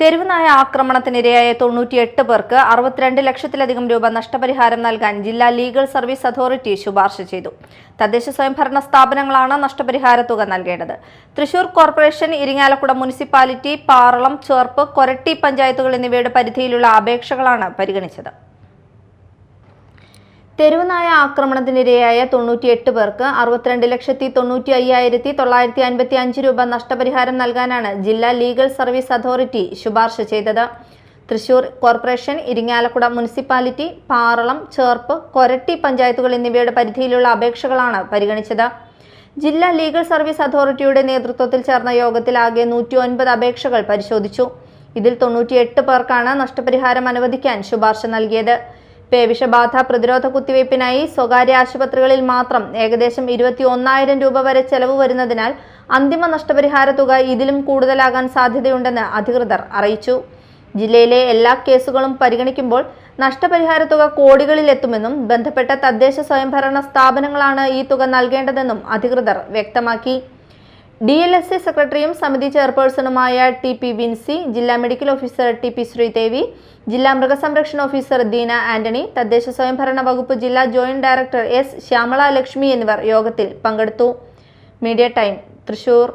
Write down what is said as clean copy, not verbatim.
തെരുവുനായ ആക്രമണത്തിനിരയായ 98 പേർക്ക് 62 ലക്ഷത്തിലധികം രൂപ നഷ്ടപരിഹാരം നൽകാൻ ജില്ലാ ലീഗൽ സർവീസ് അതോറിറ്റി ശുപാർശ ചെയ്തു. തദ്ദേശ സ്വയംഭരണ സ്ഥാപനങ്ങളാണ് നഷ്ടപരിഹാര തുക നൽകേണ്ടത്. തൃശൂർ കോർപ്പറേഷൻ, ഇരിങ്ങാലക്കുട മുനിസിപ്പാലിറ്റി, പാറളം, ചേർപ്പ്, കൊരട്ടി പഞ്ചായത്തുകൾ എന്നിവയുടെ പരിധിയിലുള്ള അപേക്ഷകളാണ് പരിഗണിച്ചത്. തെരുവുനായ ആക്രമണത്തിനിരയായ 98 പേർക്ക് 62,95,955 രൂപ നഷ്ടപരിഹാരം നൽകാനാണ് ജില്ലാ ലീഗൽ സർവീസ് അതോറിറ്റി ശുപാർശ ചെയ്തത്. തൃശൂർ കോർപ്പറേഷൻ, ഇരിങ്ങാലക്കുട മുനിസിപ്പാലിറ്റി, പാറളം, ചേർപ്പ്, കൊരട്ടി പഞ്ചായത്തുകൾ എന്നിവയുടെ പരിധിയിലുള്ള അപേക്ഷകളാണ് പരിഗണിച്ചത്. ജില്ലാ ലീഗൽ സർവീസ് അതോറിറ്റിയുടെ നേതൃത്വത്തിൽ ചേർന്ന യോഗത്തിൽ ആകെ 109 അപേക്ഷകൾ പരിശോധിച്ചു. ഇതിൽ 98 പേർക്കാണ് നഷ്ടപരിഹാരം അനുവദിക്കാൻ ശുപാർശ നൽകിയത്. പേവിഷബാധ പ്രതിരോധ കുത്തിവയ്പ്പിനായി സ്വകാര്യ ആശുപത്രികളിൽ മാത്രം ഏകദേശം 21,000 രൂപ വരെ ചെലവ് വരുന്നതിനാൽ അന്തിമ നഷ്ടപരിഹാര തുക ഇതിലും കൂടുതലാകാൻ സാധ്യതയുണ്ടെന്ന് അധികൃതർ അറിയിച്ചു. ജില്ലയിലെ എല്ലാ കേസുകളും പരിഗണിക്കുമ്പോൾ നഷ്ടപരിഹാര തുക കോടികളിലെത്തുമെന്നും ബന്ധപ്പെട്ട തദ്ദേശ സ്വയംഭരണ സ്ഥാപനങ്ങളാണ് ഈ തുക നൽകേണ്ടതെന്നും അധികൃതർ വ്യക്തമാക്കി. DLSA സെക്രട്ടറിയും സമിതി ചെയർപേഴ്സണുമായ TP വിൻസി, ജില്ലാ മെഡിക്കൽ ഓഫീസർ TP ശ്രീദേവി, ജില്ലാ മൃഗസംരക്ഷണ ഓഫീസർ ദീന ആന്റണി, തദ്ദേശ സ്വയംഭരണ വകുപ്പ് ജില്ലാ joint director S Shyamala Lakshmi എന്നിവർ യോഗത്തിൽ പങ്കെടുത്തു. Media time, Thrissur.